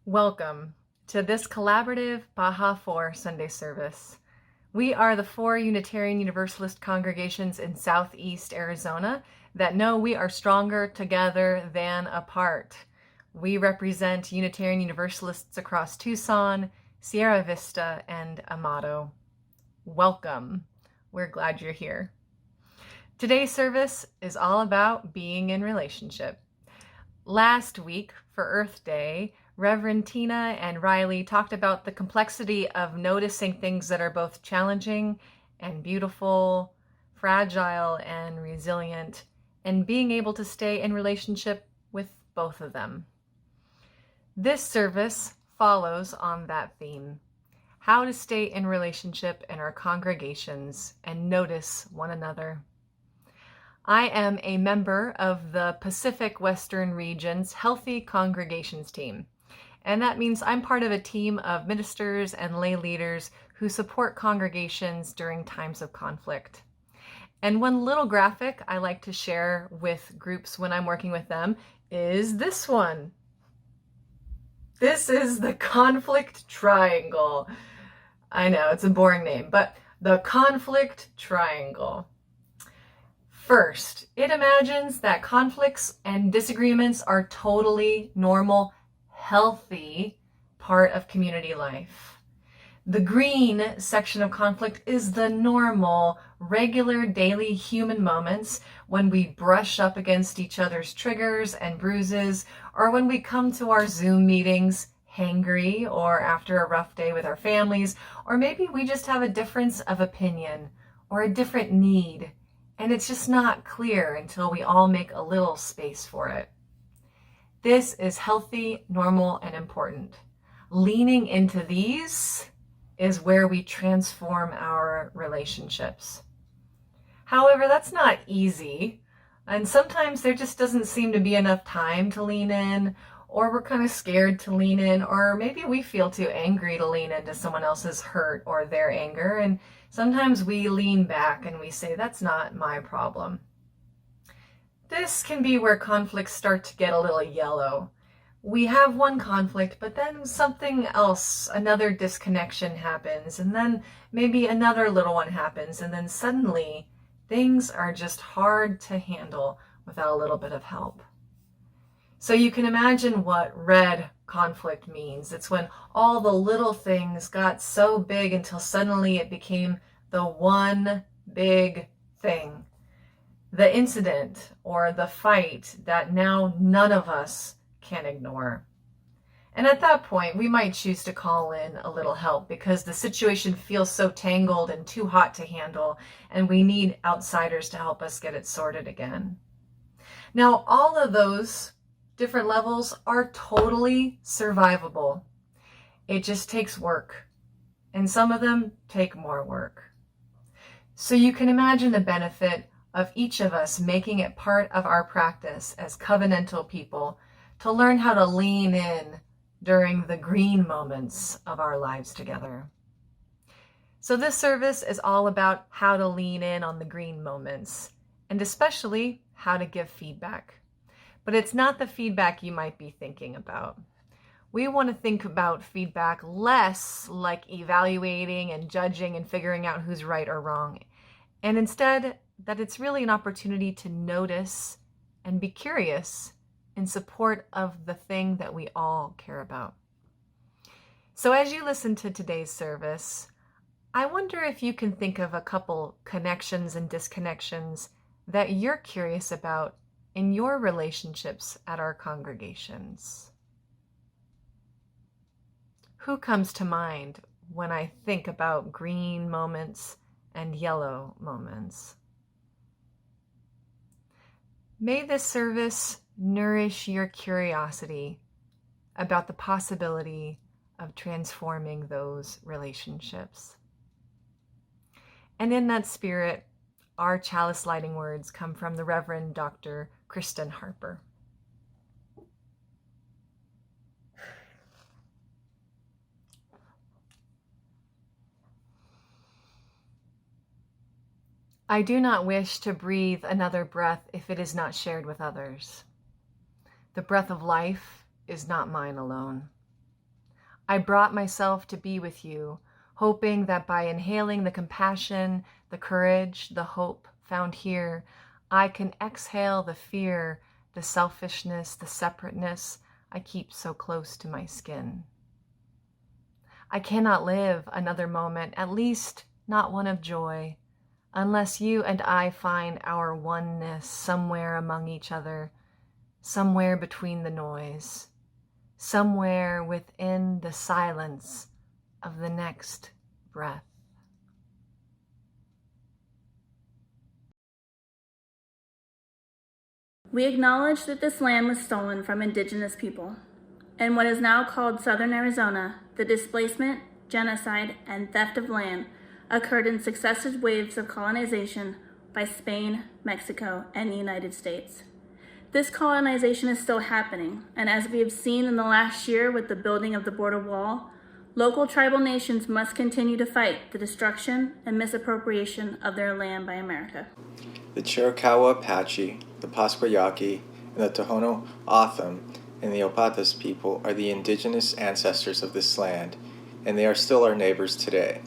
Welcome to this collaborative Baja 4 Sunday service. We are the 4 Unitarian Universalist congregations in Southeast Arizona that know we are stronger together than apart. We represent Unitarian Universalists across Tucson, Sierra Vista, and Amado. Welcome. We're glad you're here. Today's service is all about being in relationship. Last week, for Earth Day, Reverend Tina and Riley talked about the complexity of noticing things that are both challenging and beautiful, fragile and resilient, and being able to stay in relationship with both of them. This service follows on that theme: how to stay in relationship in our congregations and notice one another. I am a member of the Pacific Western Region's Healthy Congregations team. And that means I'm part of a team of ministers and lay leaders who support congregations during times of conflict. And one little graphic I like to share with groups when I'm working with them is this one. This is the conflict triangle. I know, it's a boring name, but the conflict triangle. First, it imagines that conflicts and disagreements are totally normal, healthy part of community life. The green section of conflict is the normal, regular daily human moments when we brush up against each other's triggers and bruises, or when we come to our Zoom meetings hangry or after a rough day with our families, or maybe we just have a difference of opinion or a different need, and it's just not clear until we all make a little space for it. This is healthy, normal, and important. Leaning into these is where we transform our relationships. However, that's not easy, and sometimes there just doesn't seem to be enough time to lean in, or we're kind of scared to lean in, or maybe we feel too angry to lean into someone else's hurt or their anger, and sometimes we lean back and we say, that's not my problem. This can be where conflicts start to get a little yellow. we have one conflict, but then something else, another disconnection happens, and then maybe another little one happens, and then suddenly things are just hard to handle without a little bit of help. So you can imagine what red conflict means. It's when all the little things got so big until suddenly it became the one big thing. The incident or the fight that now none of us can ignore. And at that point, we might choose to call in a little help because the situation feels so tangled and too hot to handle, and we need outsiders to help us get it sorted again. Now, all of those different levels are totally survivable. It just takes work, and some of them take more work. So you can imagine the benefit of each of us making it part of our practice as covenantal people to learn how to lean in during the green moments of our lives together. So this service is all about how to lean in on the green moments, and especially how to give feedback. But it's not the feedback you might be thinking about. We want to think about feedback less like evaluating and judging and figuring out who's right or wrong, and instead that it's really an opportunity to notice and be curious in support of the thing that we all care about. So as you listen to today's service, I wonder if you can think of a couple connections and disconnections that you're curious about in your relationships at our congregations. Who comes to mind when I think about green moments and yellow moments? May this service nourish your curiosity about the possibility of transforming those relationships. And in that spirit, our chalice lighting words come from the Reverend Dr. Kristen Harper. I do not wish to breathe another breath if it is not shared with others. The breath of life is not mine alone. I brought myself to be with you, hoping that by inhaling the compassion, the courage, the hope found here, I can exhale the fear, the selfishness, the separateness I keep so close to my skin. I cannot live another moment, at least not one of joy, unless you and I find our oneness somewhere among each other, somewhere between the noise, somewhere within the silence of the next breath. We acknowledge that this land was stolen from indigenous people. In what is now called Southern Arizona, the displacement, genocide, and theft of land occurred in successive waves of colonization by Spain, Mexico, and the United States. This colonization is still happening, and as we have seen in the last year with the building of the border wall, local tribal nations must continue to fight the destruction and misappropriation of their land by America. The Chiricahua Apache, the Pasquayaqui, and the Tohono O'odham and the Opatas people are the indigenous ancestors of this land, and they are still our neighbors today.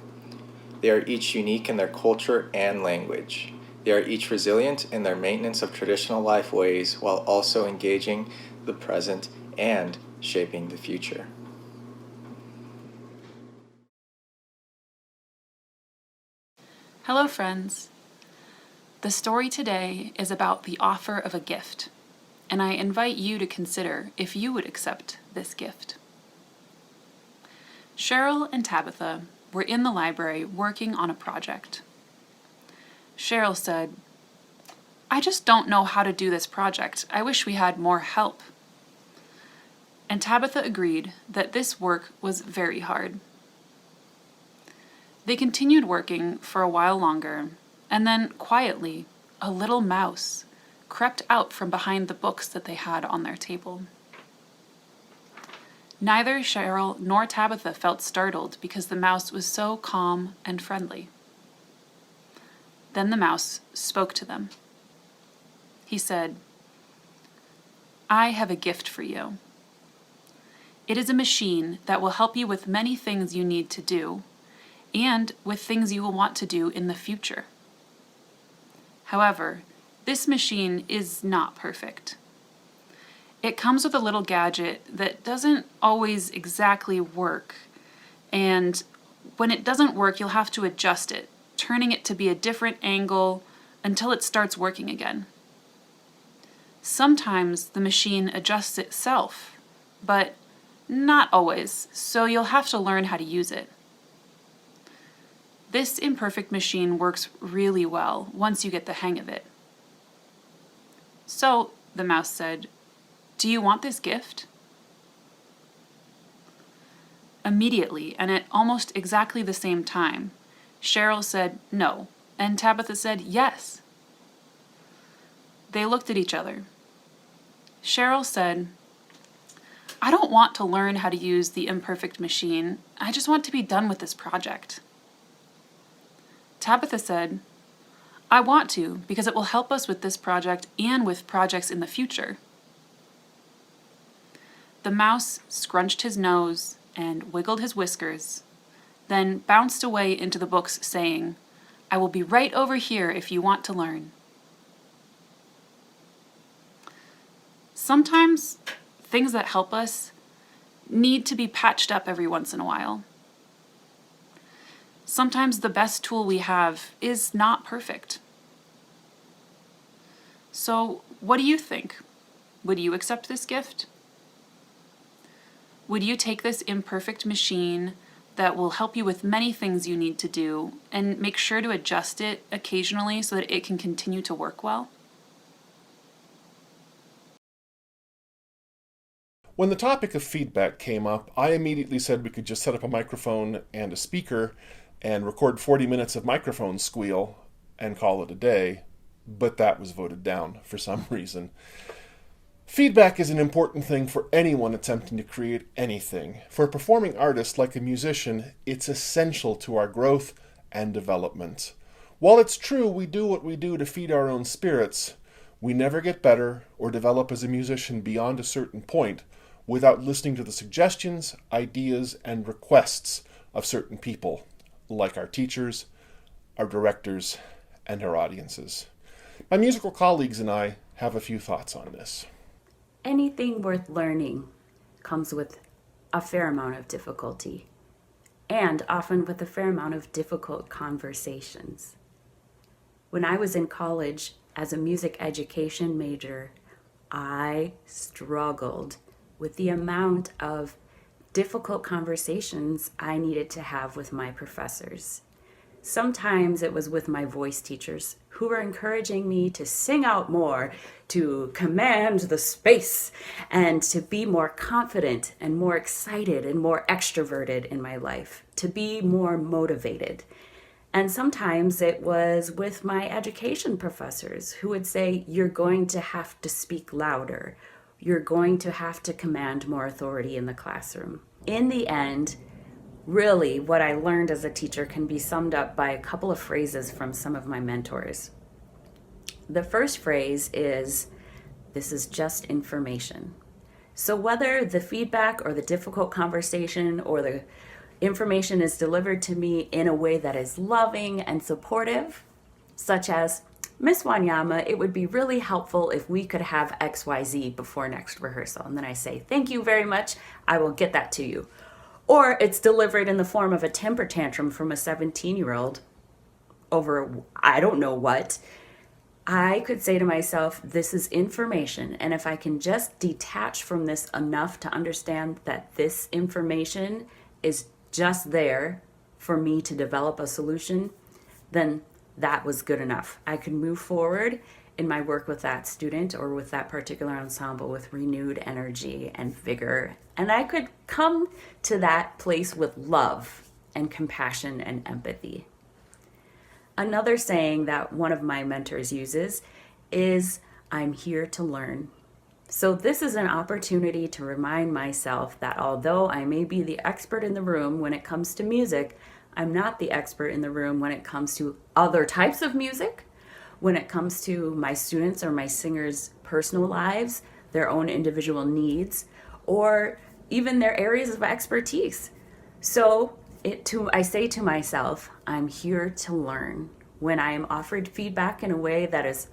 They are each unique in their culture and language. They are each resilient in their maintenance of traditional life ways while also engaging the present and shaping the future. Hello, friends. The story today is about the offer of a gift, and I invite you to consider if you would accept this gift. Cheryl and Tabitha were in the library working on a project. Cheryl said, "I just don't know how to do this project. I wish we had more help." And Tabitha agreed that this work was very hard. They continued working for a while longer, and then quietly, a little mouse crept out from behind the books that they had on their table. Neither Cheryl nor Tabitha felt startled because the mouse was so calm and friendly. Then the mouse spoke to them. He said, "I have a gift for you. It is a machine that will help you with many things you need to do, and with things you will want to do in the future. However, this machine is not perfect. It comes with a little gadget that doesn't always exactly work, and when it doesn't work, you'll have to adjust it, turning it to be a different angle until it starts working again. Sometimes the machine adjusts itself, but not always, so you'll have to learn how to use it. This imperfect machine works really well once you get the hang of it. So, the mouse said, "Do you want this gift?" Immediately, and at almost exactly the same time, Cheryl said no, and Tabitha said yes. They looked at each other. Cheryl said, "I don't want to learn how to use the imperfect machine. I just want to be done with this project." Tabitha said, "I want to because it will help us with this project and with projects in the future." The mouse scrunched his nose and wiggled his whiskers, then bounced away into the books saying, "I will be right over here if you want to learn." Sometimes things that help us need to be patched up every once in a while. Sometimes the best tool we have is not perfect. So, what do you think? Would you accept this gift? Would you take this imperfect machine that will help you with many things you need to do and make sure to adjust it occasionally so that it can continue to work well? When the topic of feedback came up, I immediately said we could just set up a microphone and a speaker and record 40 minutes of microphone squeal and call it a day, but that was voted down for some reason. Feedback is an important thing for anyone attempting to create anything. For a performing artist like a musician, it's essential to our growth and development. While it's true we do what we do to feed our own spirits, we never get better or develop as a musician beyond a certain point without listening to the suggestions, ideas, and requests of certain people, like our teachers, our directors, and our audiences. My musical colleagues and I have a few thoughts on this. Anything worth learning comes with a fair amount of difficulty, and often with a fair amount of difficult conversations. When I was in college as a music education major, I struggled with the amount of difficult conversations I needed to have with my professors. Sometimes it was with my voice teachers who were encouraging me to sing out more, to command the space, and to be more confident and more excited and more extroverted in my life, to be more motivated. And sometimes it was with my education professors who would say, "You're going to have to speak louder. You're going to have to command more authority in the classroom." In the end, really, what I learned as a teacher can be summed up by a couple of phrases from some of my mentors. The first phrase is, "This is just information." So whether the feedback or the difficult conversation or the information is delivered to me in a way that is loving and supportive, such as, "Miss Wanyama, it would be really helpful if we could have XYZ before next rehearsal." And then I say, "Thank you very much. I will get that to you." Or it's delivered in the form of a temper tantrum from a 17-year-old over I don't know what. I could say to myself, this is information. And if I can just detach from this enough to understand that this information is just there for me to develop a solution, then that was good enough. I could move forward in my work with that student or with that particular ensemble with renewed energy and vigor. And I could come to that place with love and compassion and empathy. Another saying that one of my mentors uses is, "I'm here to learn." So this is an opportunity to remind myself that although I may be the expert in the room when it comes to music, I'm not the expert in the room when it comes to other types of music, when it comes to my students or my singers' personal lives, their own individual needs, or even their areas of expertise. So I say to myself, I'm here to learn. When I am offered feedback in a way that is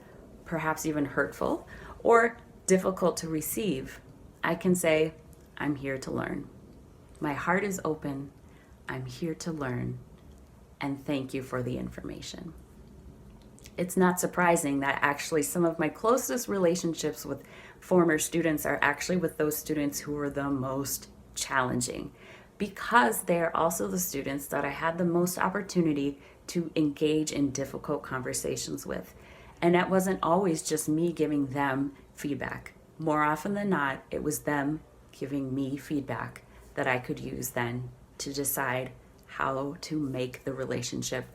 perhaps even hurtful or difficult to receive, I can say, I'm here to learn. My heart is open. I'm here to learn. And thank you for the information. It's not surprising that actually some of my closest relationships with former students are actually with those students who were the most challenging, because they are also the students that I had the most opportunity to engage in difficult conversations with. And that wasn't always just me giving them feedback. More often than not, it was them giving me feedback that I could use then to decide how to make the relationship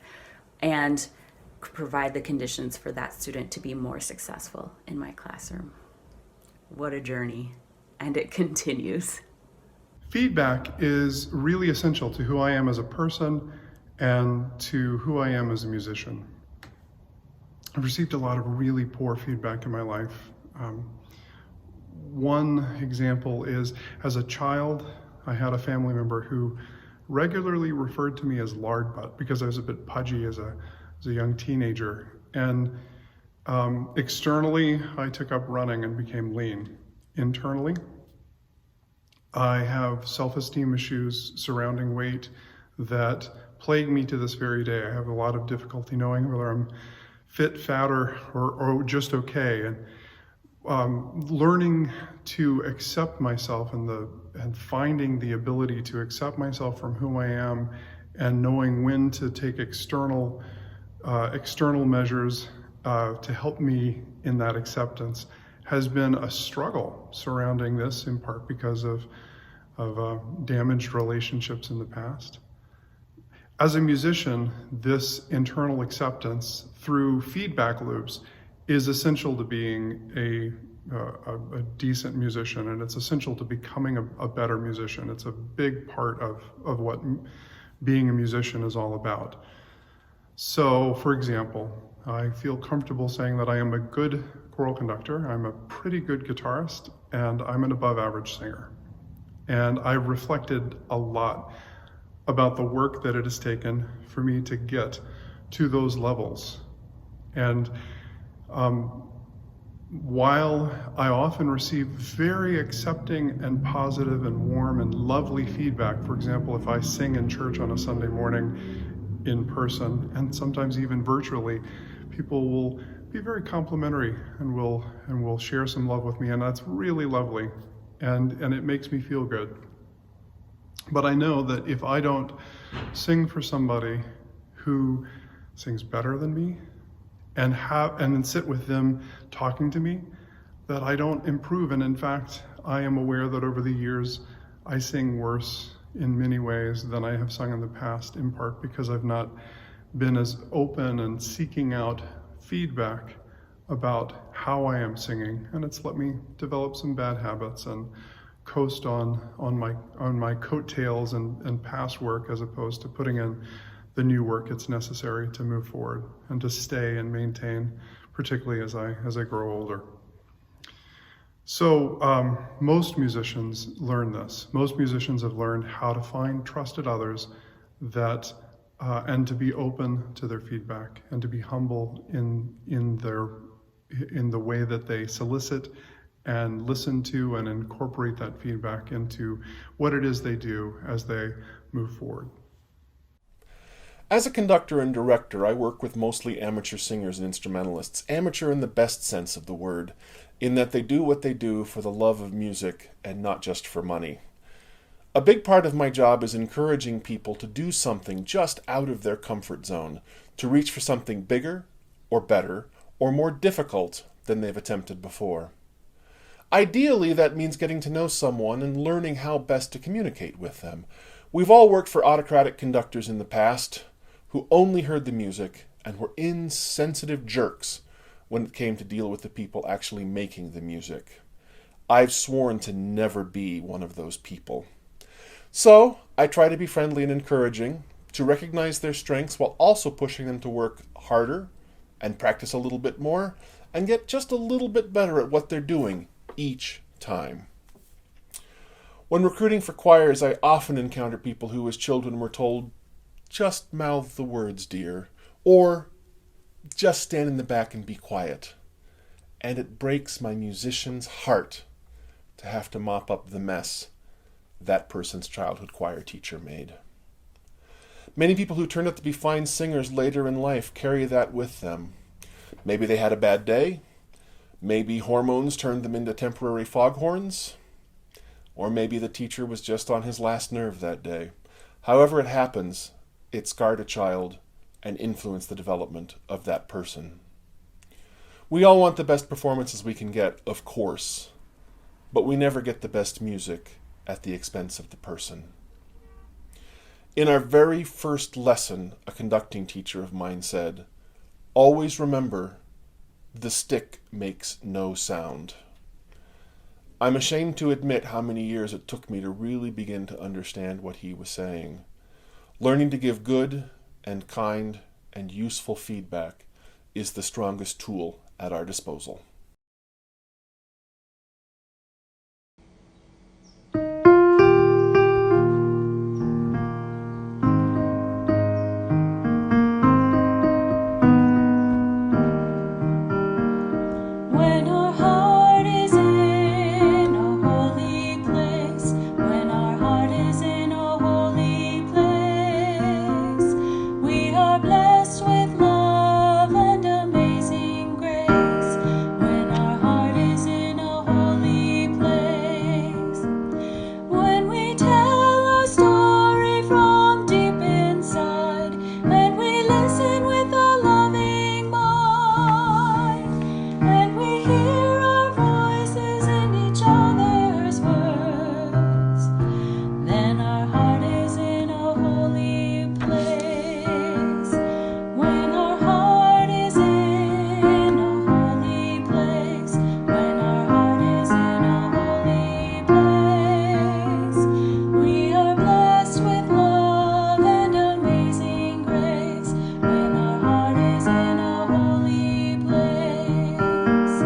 and provide the conditions for that student to be more successful in my classroom. What a journey, and it continues. Feedback is really essential to who I am as a person and to who I am as a musician. I've received a lot of really poor feedback in my life. One example is, as a child, I had a family member who regularly referred to me as lard butt because I was a bit pudgy as a young teenager. And externally, I took up running and became lean. Internally, I have self-esteem issues surrounding weight that plague me to this very day. I have a lot of difficulty knowing whether I'm fit, fat, or just okay. And learning to accept myself and finding the ability to accept myself from who I am, and knowing when to take external measures to help me in that acceptance has been a struggle surrounding this, in part because of damaged relationships in the past. As a musician, this internal acceptance through feedback loops is essential to being a decent musician, and it's essential to becoming a better musician. It's a big part of what being a musician is all about. So, for example, I feel comfortable saying that I am a good choral conductor, I'm a pretty good guitarist, and I'm an above average singer. And I've reflected a lot about the work that it has taken for me to get to those levels. And while I often receive very accepting and positive and warm and lovely feedback, for example, if I sing in church on a Sunday morning in person, and sometimes even virtually, people will be very complimentary and will share some love with me, and that's really lovely, and it makes me feel good. But I know that if I don't sing for somebody who sings better than me, and then sit with them talking to me, that I don't improve. And in fact, I am aware that over the years, I sing worse in many ways than I have sung in the past, in part because I've not been as open and seeking out feedback about how I am singing. And it's let me develop some bad habits and coast on my coattails and past work, as opposed to putting in the new work it's necessary to move forward and to stay and maintain, particularly as I grow older. So most musicians learn this. Most musicians have learned how to find trusted others that and to be open to their feedback and to be humble in the way that they solicit and listen to and incorporate that feedback into what it is they do as they move forward. As a conductor and director, I work with mostly amateur singers and instrumentalists, amateur in the best sense of the word, in that they do what they do for the love of music and not just for money. A big part of my job is encouraging people to do something just out of their comfort zone, to reach for something bigger, or better, or more difficult than they've attempted before. Ideally, that means getting to know someone and learning how best to communicate with them. We've all worked for autocratic conductors in the past, who only heard the music and were insensitive jerks when it came to deal with the people actually making the music. I've sworn to never be one of those people. So, I try to be friendly and encouraging, to recognize their strengths while also pushing them to work harder and practice a little bit more and get just a little bit better at what they're doing each time. When recruiting for choirs, I often encounter people who as children were told, just mouth the words, dear, or just stand in the back and be quiet. And it breaks my musician's heart to have to mop up the mess that person's childhood choir teacher made. Many people who turned out to be fine singers later in life carry that with them. Maybe they had a bad day. Maybe hormones turned them into temporary foghorns. Or maybe the teacher was just on his last nerve that day. However it happens, it scarred a child and influenced the development of that person. We all want the best performances we can get, of course, but we never get the best music at the expense of the person. In our very first lesson, a conducting teacher of mine said, "Always remember, the stick makes no sound." I'm ashamed to admit how many years it took me to really begin to understand what he was saying. Learning to give good and kind and useful feedback is the strongest tool at our disposal. When our heart is in a holy place, when our heart is in a holy place, we are blessed with love and amazing grace. When our heart is in a holy place, when we tell our story from deep inside, and we listen with a loving mind, and we hear our voices in each other's words, then our heart is in a holy place. When our heart is in a holy place, when our heart is in a holy place, we are blessed with love and amazing grace. When our heart is in a holy place,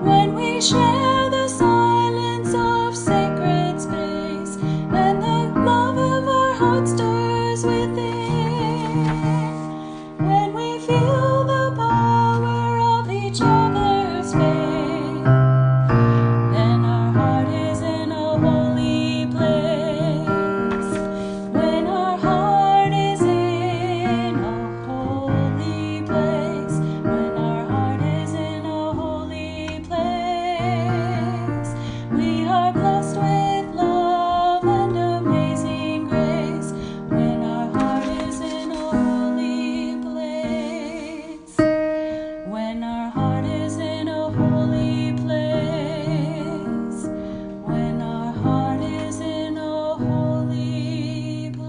when we share the silence of sacred space, and the love of our heart stirs within, when we feel the power of each other's faith, then our heart is in a holy place. When our heart is in a holy place, when our heart is in a holy place, we are blessed with love and amazing grace. When our heart is in a holy place, when our heart is in a holy place, when our heart is in a holy place.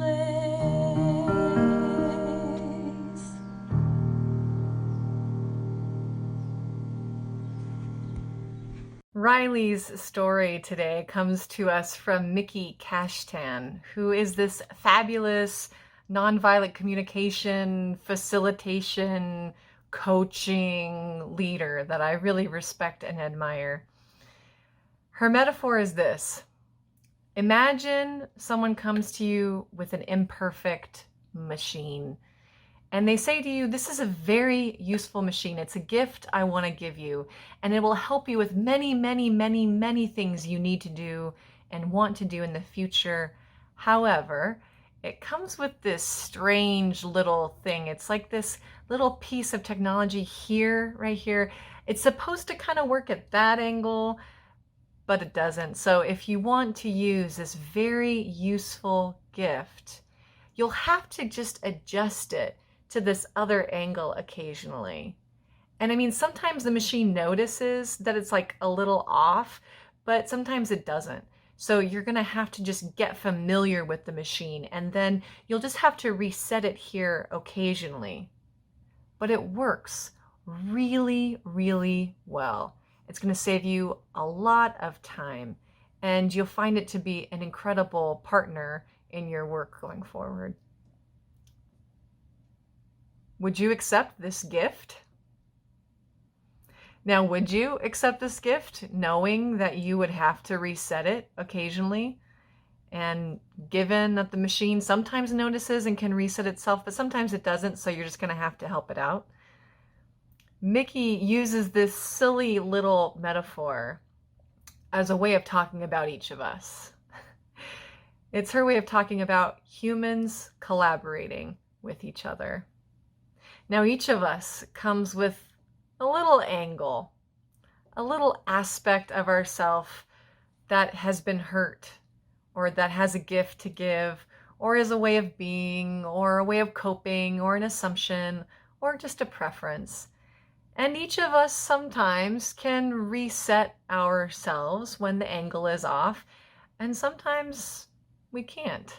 Riley's story today comes to us from Mickey Kashtan, who is this fabulous nonviolent communication, facilitation, coaching leader that I really respect and admire. Her metaphor is this: imagine someone comes to you with an imperfect machine, and they say to you, "This is a very useful machine. It's a gift I want to give you, and it will help you with many, many, many, many things you need to do and want to do in the future. However, it comes with this strange little thing. It's like this little piece of technology here, right here. It's supposed to kind of work at that angle, but it doesn't. So if you want to use this very useful gift, you'll have to just adjust it to this other angle occasionally." And I mean, sometimes the machine notices that it's like a little off, but sometimes it doesn't. So you're gonna have to just get familiar with the machine, and then you'll just have to reset it here occasionally. But it works really, really well. It's gonna save you a lot of time, and you'll find it to be an incredible partner in your work going forward. Would you accept this gift? Now, would you accept this gift knowing that you would have to reset it occasionally? And given that the machine sometimes notices and can reset itself, but sometimes it doesn't, so you're just going to have to help it out. Mickey uses this silly little metaphor as a way of talking about each of us. It's her way of talking about humans collaborating with each other. Now, each of us comes with a little angle, a little aspect of ourself that has been hurt, or that has a gift to give, or is a way of being, or a way of coping, or an assumption, or just a preference. And each of us sometimes can reset ourselves when the angle is off, and sometimes we can't.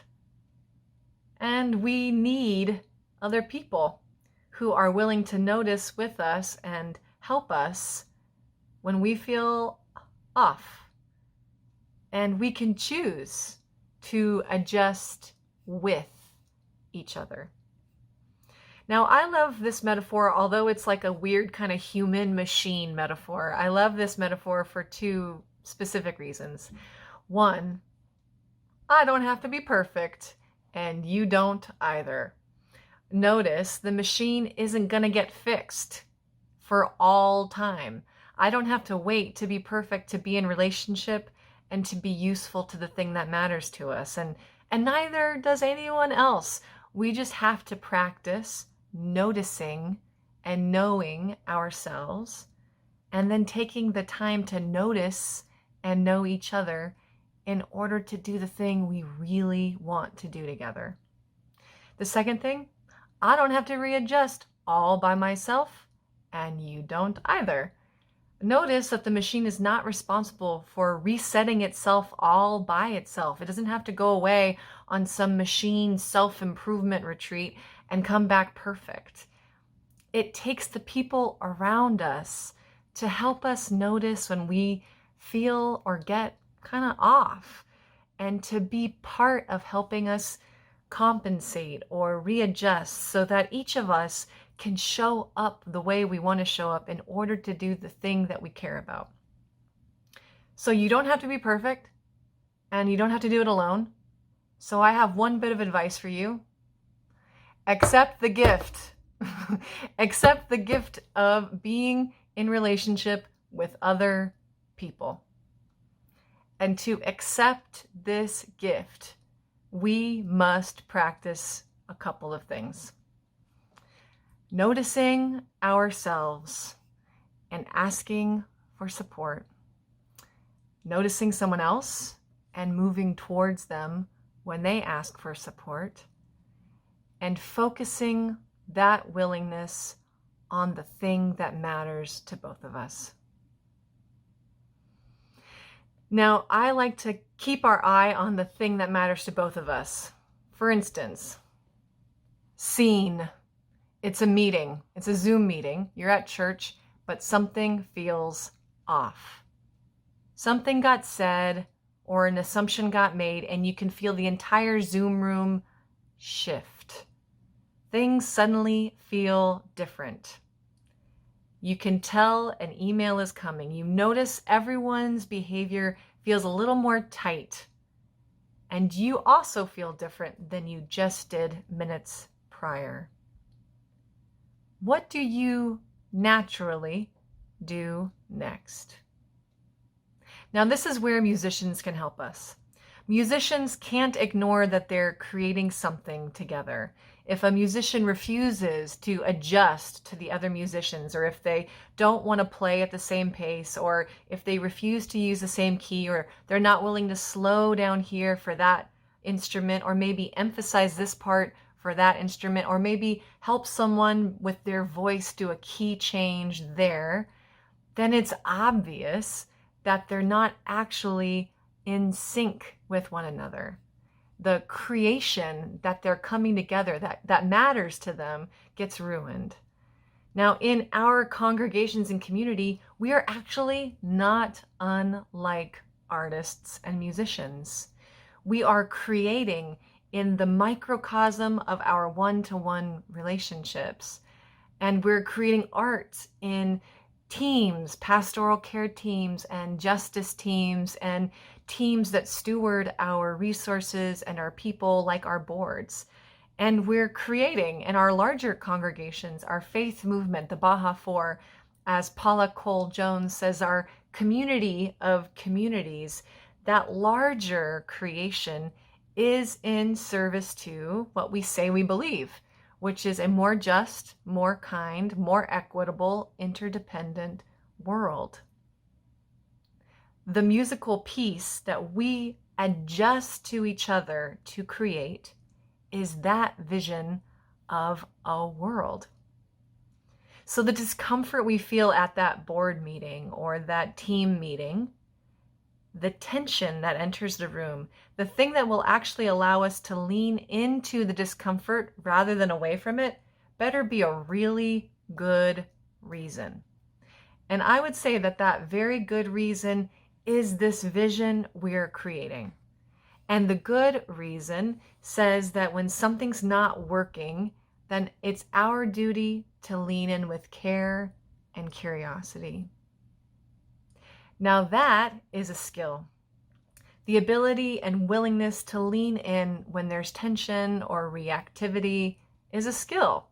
And we need other people who are willing to notice with us and help us when we feel off. And we can choose to adjust with each other. Now, I love this metaphor, although it's like a weird kind of human-machine metaphor. I love this metaphor for two specific reasons. One, I don't have to be perfect, and you don't either. Notice the machine isn't going to get fixed for all time. I don't have to wait to be perfect to be in relationship and to be useful to the thing that matters to us. And neither does anyone else. We just have to practice noticing and knowing ourselves, and then taking the time to notice and know each other in order to do the thing we really want to do together. The second thing, I don't have to readjust all by myself, and you don't either. Notice that the machine is not responsible for resetting itself all by itself. It doesn't have to go away on some machine self-improvement retreat and come back perfect. It takes the people around us to help us notice when we feel or get kind of off, and to be part of helping us compensate or readjust so that each of us can show up the way we want to show up in order to do the thing that we care about. So you don't have to be perfect, and you don't have to do it alone. So I have one bit of advice for you. Accept the gift. Accept the gift of being in relationship with other people. And to accept this gift, we must practice a couple of things. Noticing ourselves and asking for support. Noticing someone else and moving towards them when they ask for support. And focusing that willingness on the thing that matters to both of us. Now, I like to keep our eye on the thing that matters to both of us. For instance, scene. It's a meeting. It's a Zoom meeting. You're at church, but something feels off. Something got said or an assumption got made, and you can feel the entire Zoom room shift. Things suddenly feel different. You can tell an email is coming. You notice everyone's behavior feels a little more tight. And you also feel different than you just did minutes prior. What do you naturally do next? Now, this is where musicians can help us. Musicians can't ignore that they're creating something together. If a musician refuses to adjust to the other musicians, or if they don't want to play at the same pace, or if they refuse to use the same key, or they're not willing to slow down here for that instrument, or maybe emphasize this part for that instrument, or maybe help someone with their voice do a key change there, then it's obvious that they're not actually in sync with one another. The creation that they're coming together, that matters to them, gets ruined. Now, in our congregations and community, we are actually not unlike artists and musicians. We are creating in the microcosm of our one-to-one relationships. And we're creating art in teams, pastoral care teams and justice teams and teams that steward our resources and our people, like our boards. And we're creating in our larger congregations, our faith movement, the Baja Four, as Paula Cole Jones says, our community of communities. That larger creation is in service to what we say we believe, which is a more just, more kind, more equitable, interdependent world. The musical piece that we adjust to each other to create is that vision of a world. So the discomfort we feel at that board meeting or that team meeting, the tension that enters the room, the thing that will actually allow us to lean into the discomfort rather than away from it, better be a really good reason. And I would say that that very good reason is this vision we're creating. And the good reason says that when something's not working, then it's our duty to lean in with care and curiosity. Now that is a skill. The ability and willingness to lean in when there's tension or reactivity is a skill.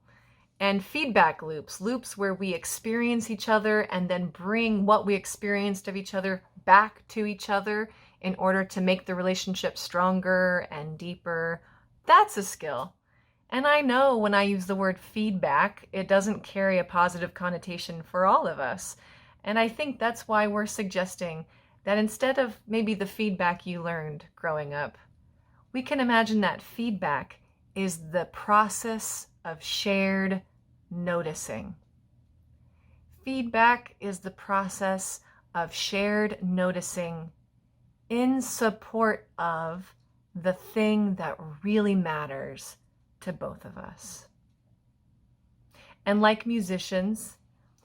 And feedback loops where we experience each other and then bring what we experienced of each other back to each other in order to make the relationship stronger and deeper, that's a skill. And I know when I use the word feedback, it doesn't carry a positive connotation for all of us. And I think that's why we're suggesting that instead of maybe the feedback you learned growing up, we can imagine that feedback is the process of shared noticing. Feedback is the process of shared noticing in support of the thing that really matters to both of us. And like musicians,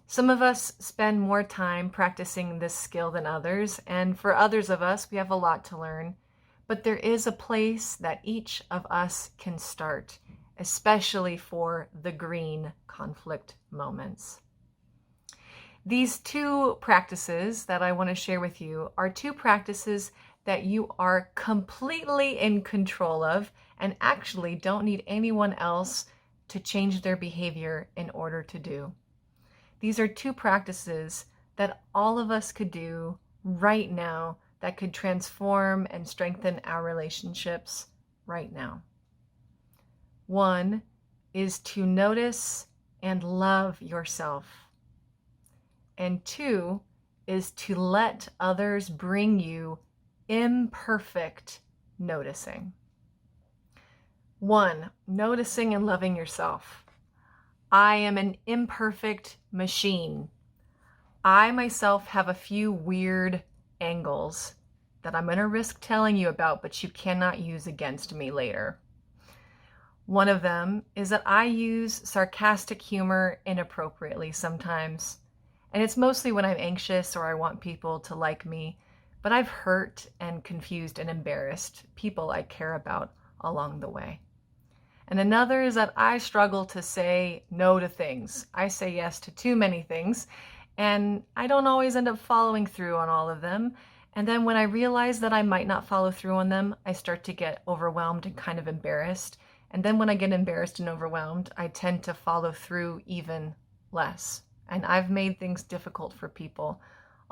some of us spend more time practicing this skill than others, and for others of us, we have a lot to learn. But there is a place that each of us can start, especially for the green conflict moments. These two practices that I want to share with you are two practices that you are completely in control of and actually don't need anyone else to change their behavior in order to do. These are two practices that all of us could do right now that could transform and strengthen our relationships right now. One is to notice and love yourself. And two is to let others bring you imperfect noticing. One, noticing and loving yourself. I am an imperfect machine. I myself have a few weird angles that I'm going to risk telling you about, but you cannot use against me later. One of them is that I use sarcastic humor inappropriately sometimes. And it's mostly when I'm anxious or I want people to like me, but I've hurt and confused and embarrassed people I care about along the way. And another is that I struggle to say no to things. I say yes to too many things, and I don't always end up following through on all of them. And then when I realize that I might not follow through on them, I start to get overwhelmed and kind of embarrassed. And then when I get embarrassed and overwhelmed, I tend to follow through even less. And I've made things difficult for people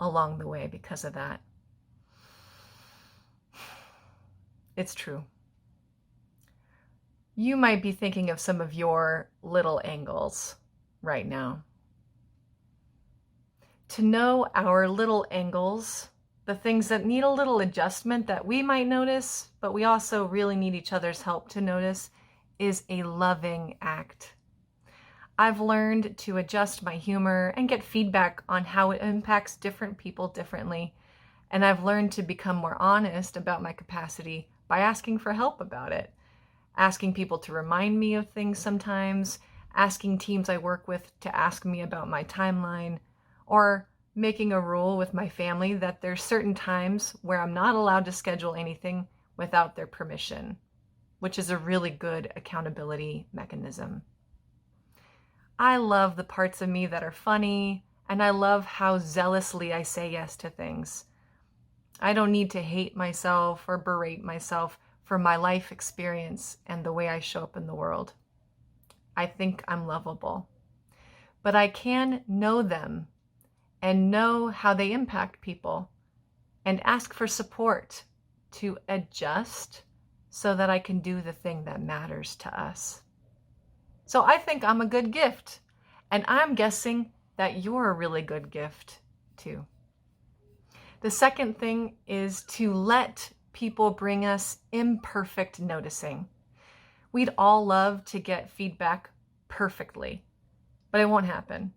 along the way because of that. It's true. You might be thinking of some of your little angles right now. To know our little angles, the things that need a little adjustment that we might notice, but we also really need each other's help to notice, is a loving act. I've learned to adjust my humor and get feedback on how it impacts different people differently. And I've learned to become more honest about my capacity by asking for help about it. Asking people to remind me of things sometimes, asking teams I work with to ask me about my timeline, or making a rule with my family that there's certain times where I'm not allowed to schedule anything without their permission, which is a really good accountability mechanism. I love the parts of me that are funny, and I love how zealously I say yes to things. I don't need to hate myself or berate myself for my life experience and the way I show up in the world. I think I'm lovable. But I can know them and know how they impact people and ask for support to adjust so that I can do the thing that matters to us. So I think I'm a good gift, and I'm guessing that you're a really good gift too. The second thing is to let people bring us imperfect noticing. We'd all love to get feedback perfectly, but it won't happen.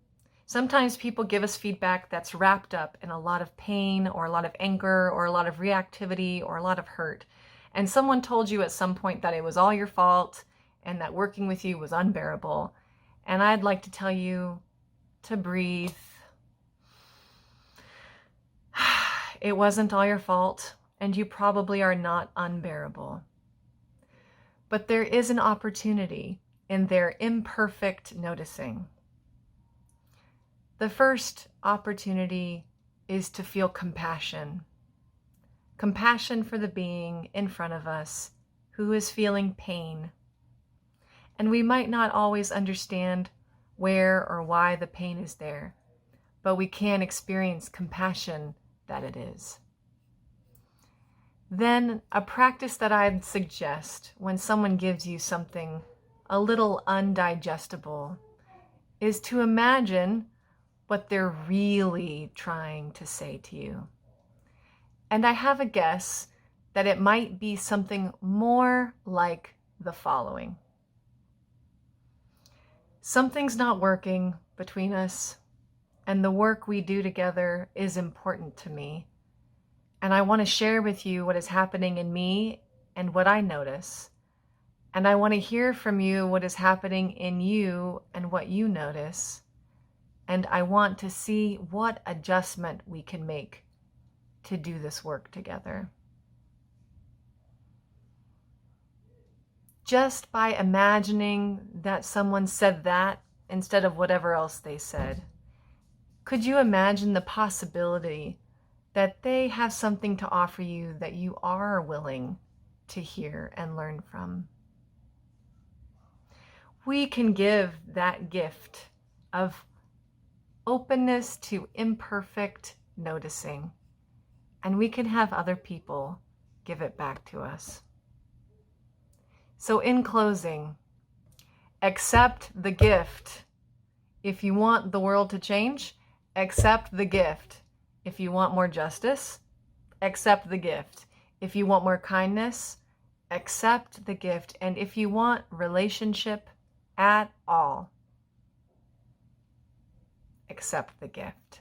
Sometimes people give us feedback that's wrapped up in a lot of pain or a lot of anger or a lot of reactivity or a lot of hurt. And someone told you at some point that it was all your fault and that working with you was unbearable. And I'd like to tell you to breathe. It wasn't all your fault, and you probably are not unbearable. But there is an opportunity in their imperfect noticing. The first opportunity is to feel compassion. Compassion for the being in front of us who is feeling pain. And we might not always understand where or why the pain is there, but we can experience compassion that it is. Then a practice that I'd suggest when someone gives you something a little undigestible is to imagine what they're really trying to say to you. And I have a guess that it might be something more like the following. Something's not working between us, and the work we do together is important to me. And I want to share with you what is happening in me and what I notice. And I want to hear from you what is happening in you and what you notice. And I want to see what adjustment we can make to do this work together. Just by imagining that someone said that instead of whatever else they said, could you imagine the possibility that they have something to offer you that you are willing to hear and learn from? We can give that gift of openness to imperfect noticing, and we can have other people give it back to us. So in closing, accept the gift. If you want the world to change, accept the gift. If you want more justice, accept the gift. If you want more kindness, accept the gift. And if you want relationship at all, accept the gift.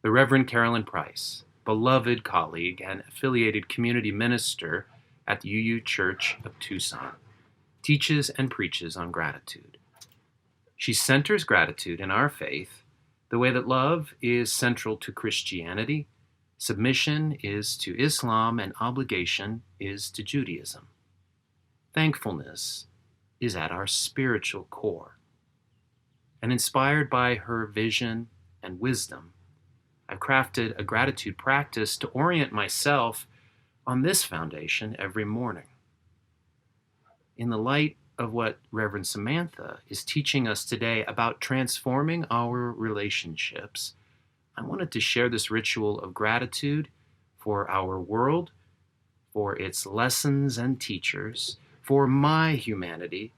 The Reverend Carolyn Price, beloved colleague and affiliated community minister at the UU Church of Tucson, teaches and preaches on gratitude. She centers gratitude in our faith the way that love is central to Christianity, submission is to Islam, and obligation is to Judaism. Thankfulness is at our spiritual core. And inspired by her vision and wisdom, I've crafted a gratitude practice to orient myself on this foundation every morning. In the light of what Reverend Samantha is teaching us today about transforming our relationships, I wanted to share this ritual of gratitude for our world, for its lessons and teachers, for my humanity,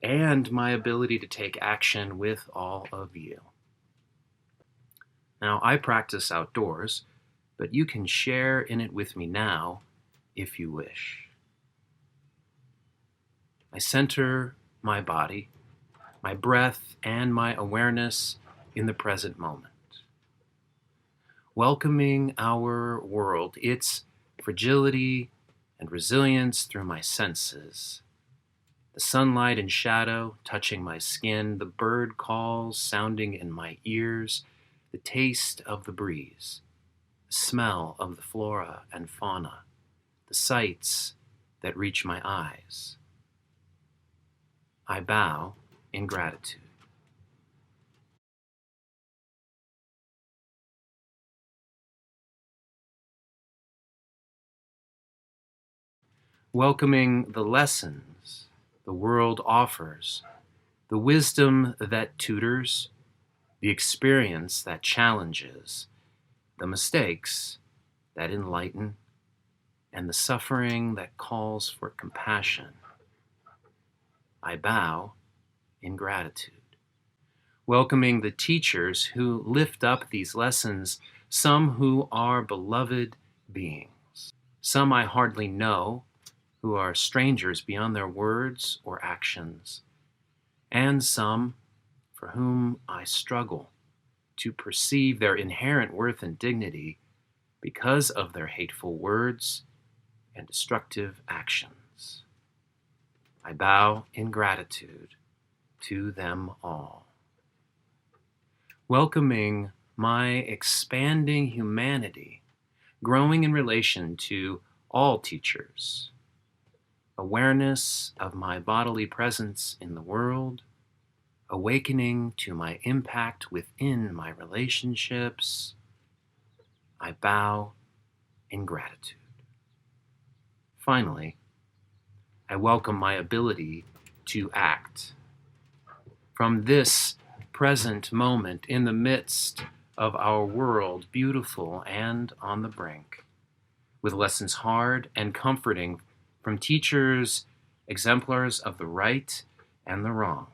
and my ability to take action with all of you. Now, I practice outdoors, but you can share in it with me now if you wish. I center my body, my breath, and my awareness in the present moment, welcoming our world, its fragility and resilience through my senses. The sunlight and shadow touching my skin, the bird calls sounding in my ears, the taste of the breeze, the smell of the flora and fauna, the sights that reach my eyes. I bow in gratitude. Welcoming the lessons the world offers, the wisdom that tutors, the experience that challenges, the mistakes that enlighten, and the suffering that calls for compassion. I bow in gratitude. Welcoming the teachers who lift up these lessons, some who are beloved beings, some I hardly know, who are strangers beyond their words or actions, and some for whom I struggle to perceive their inherent worth and dignity because of their hateful words and destructive actions. I bow in gratitude to them all. Welcoming my expanding humanity, growing in relation to all teachers, awareness of my bodily presence in the world, awakening to my impact within my relationships, I bow in gratitude. Finally, I welcome my ability to act. From this present moment in the midst of our world, beautiful and on the brink, with lessons hard and comforting from teachers, exemplars of the right and the wrong,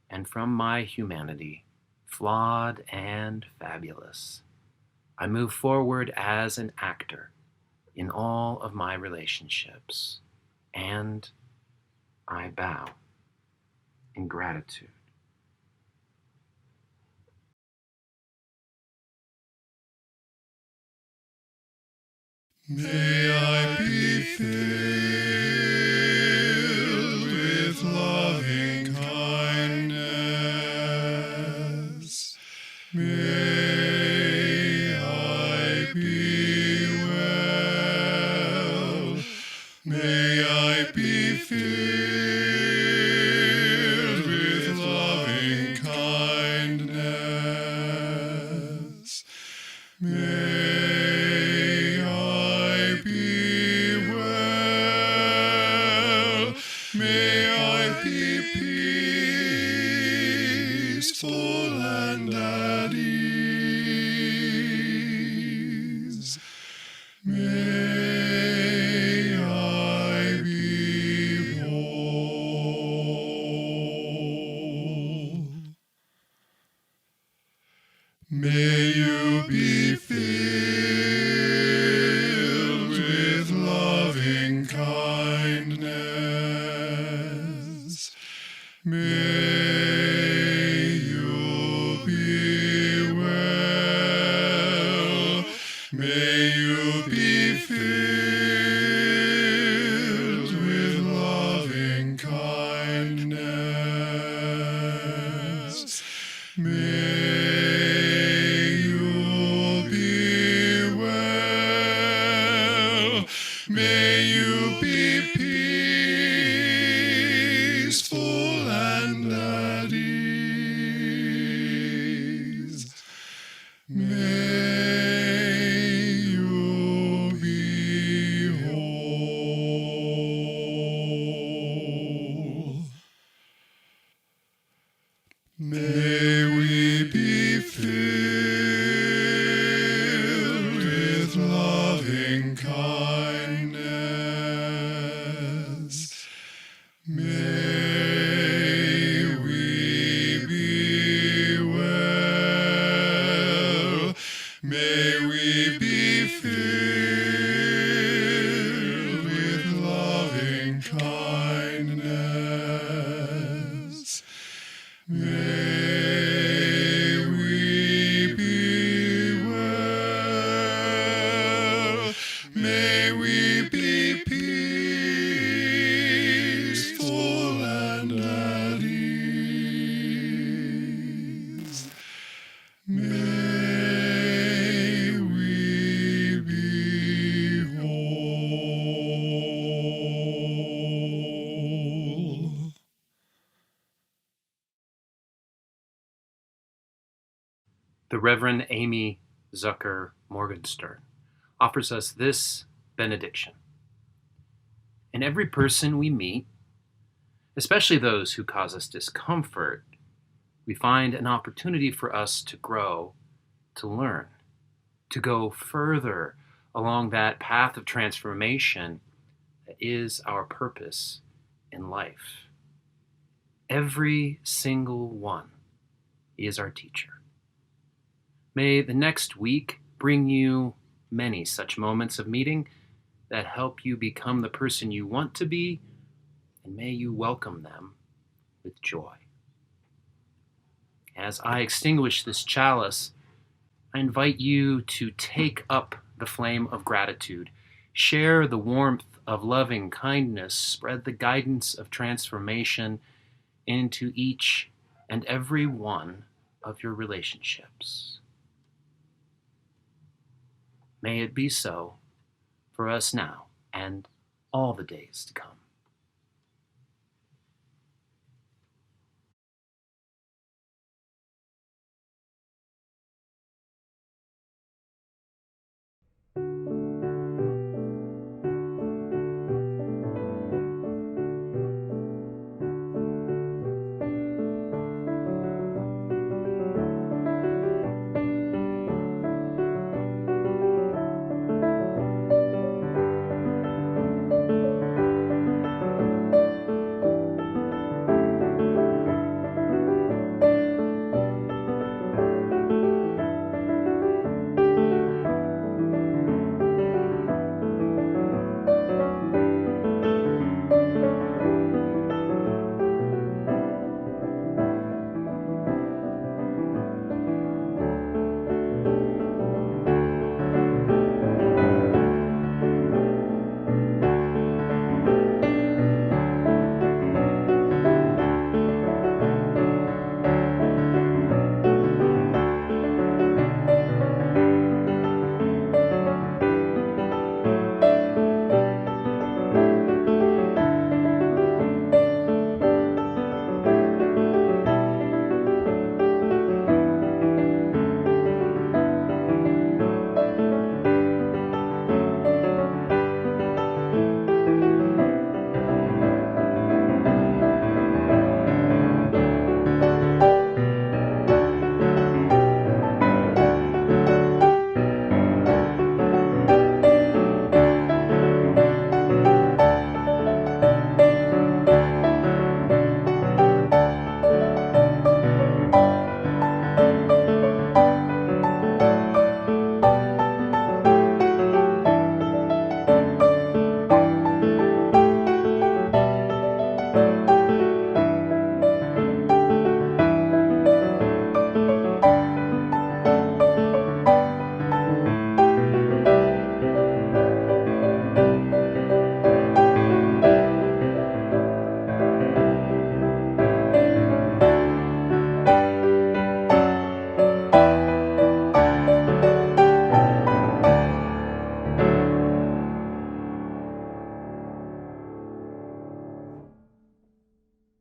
and from my humanity, flawed and fabulous, I move forward as an actor in all of my relationships, and I bow in gratitude. May I be filled with loving kindness. May I be well. May I be filled with loving kindness. May I be well. May I be peaceful and at ease. May I be whole. May you be filled with loving kindness. May you be well. May you be filled with loving kindness. May you be well. May you be May we be filled with loving kindness. May we be well. May we be filled with loving kindness. May we be well. May we be peaceful and at ease. May we be whole. The Reverend Amy Zucker Morgenstern offers us this benediction. In every person we meet, especially those who cause us discomfort, we find an opportunity for us to grow, to learn, to go further along that path of transformation that is our purpose in life. Every single one is our teacher. May the next week bring you many such moments of meeting that help you become the person you want to be, and may you welcome them with joy. As I extinguish this chalice, I invite you to take up the flame of gratitude, share the warmth of loving kindness, spread the guidance of transformation into each and every one of your relationships. May it be so for us now and all the days to come.